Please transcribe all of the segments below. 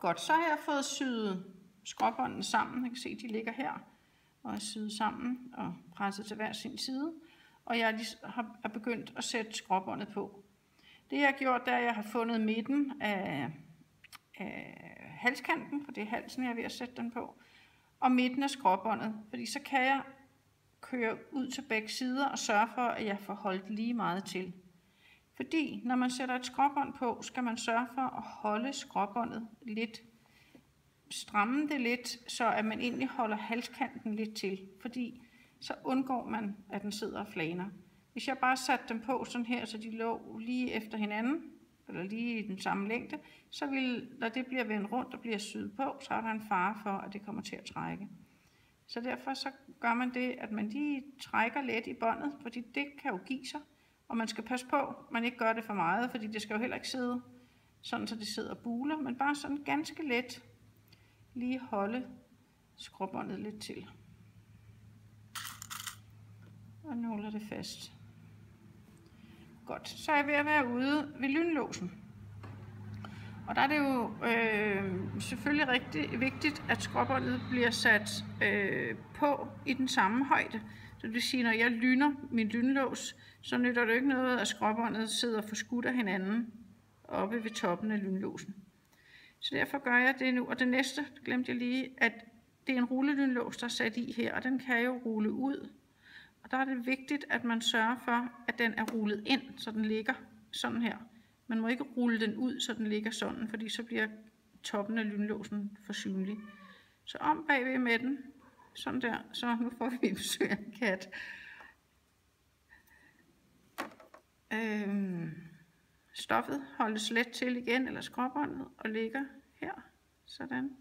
Godt, så har jeg fået syet skråbåndene sammen. Jeg kan se, de ligger her og er syet sammen og presset til hver sin side. Og jeg har begyndt at sætte skråbåndet på. Det jeg har gjort, det er, at jeg har fundet midten af halskanten, for det er halsen, jeg er ved at sætte den på, og midten af skråbåndet, fordi så kan jeg køre ud til begge sider og sørge for, at jeg får holdt lige meget til. Fordi når man sætter et skråbånd på, skal man sørge for at holde skråbåndet lidt, stramme det lidt, så at man egentlig holder halskanten lidt til, fordi så undgår man, at den sidder og flaner. Hvis jeg bare satte dem på sådan her, så de lå lige efter hinanden, eller lige i den samme længde, så vil, når det bliver vendt rundt og bliver syet på, så er der en fare for, at det kommer til at trække. Så derfor så gør man det, at man lige trækker let i båndet, fordi det kan jo give sig, og man skal passe på, at man ikke gør det for meget, fordi det skal jo heller ikke sidde sådan, så det sidder og buler, men bare sådan ganske let lige holde skråbåndet lidt til. Og nåler det fast. Godt, så er jeg ved at være ude ved lynlåsen. Og der er det jo selvfølgelig rigtig vigtigt, at skråbåndet bliver sat på i den samme højde. Så det vil sige, når jeg lyner min lynlås, så nytter det ikke noget, at skråbåndet sidder forskudt af hinanden oppe ved toppen af lynlåsen. Så derfor gør jeg det nu. Og det næste, glemte jeg lige, at det er en rullelynlås, der er sat i her, og den kan jo rulle ud. Og der er det vigtigt, at man sørger for, at den er rullet ind, så den ligger sådan her. Man må ikke rulle den ud, så den ligger sådan, fordi så bliver toppen af lynlåsen for synlig. Så om bagved med den, sådan der, så nu får vi besøg af en kat. Stoffet holdes let til igen, eller skråbåndet, og ligger her, sådan.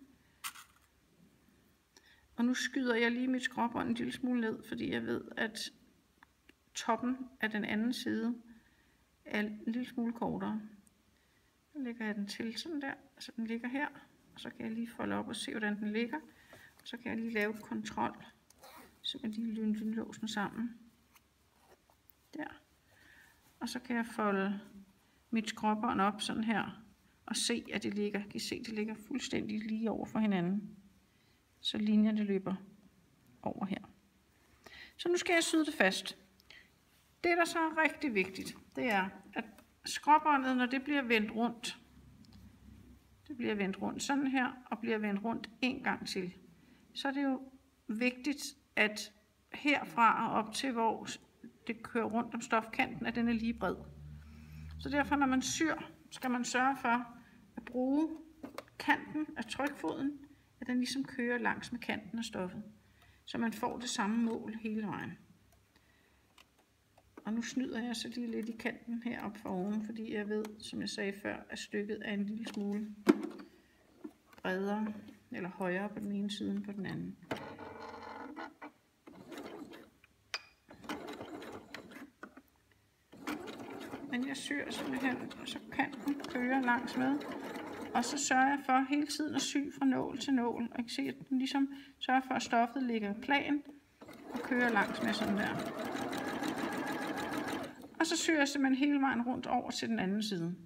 Og nu skyder jeg lige mit skråbånd en lille smule ned, fordi jeg ved, at toppen af den anden side er en lille smule kortere. Så lægger jeg den til sådan der, så den ligger her, og så kan jeg lige folde op og se, hvordan den ligger. Og så kan jeg lige lave kontrol, så jeg lige lynlåsen sammen. Der. Og så kan jeg folde mit skråbånd op sådan her, og se, at det ligger, kan I se, det ligger fuldstændig lige over for hinanden. Så linjerne løber over her. Så nu skal jeg syde det fast. Det, der så er rigtig vigtigt, det er, at skråbåndet, når det bliver vendt rundt, det bliver vendt rundt sådan her, og bliver vendt rundt en gang til, så er det jo vigtigt, at herfra og op til, hvor det kører rundt om stofkanten, at den er lige bred. Så derfor, når man syr, skal man sørge for at bruge kanten af trykfoden, at den ligesom kører langs med kanten af stoffet, så man får det samme mål hele vejen. Og nu snyder jeg så lige lidt i kanten heroppe for oven, fordi jeg ved, som jeg sagde før, at stykket er en lille smule bredere eller højere på den ene side end på den anden. Men jeg syr simpelthen, så kanten kører langs med. Og så sørger jeg for hele tiden at sy fra nål til nål. Og I kan se, at den ligesom sørger for, at stoffet ligger plan og kører langs med sådan der. Og så syr jeg simpelthen hele vejen rundt over til den anden side.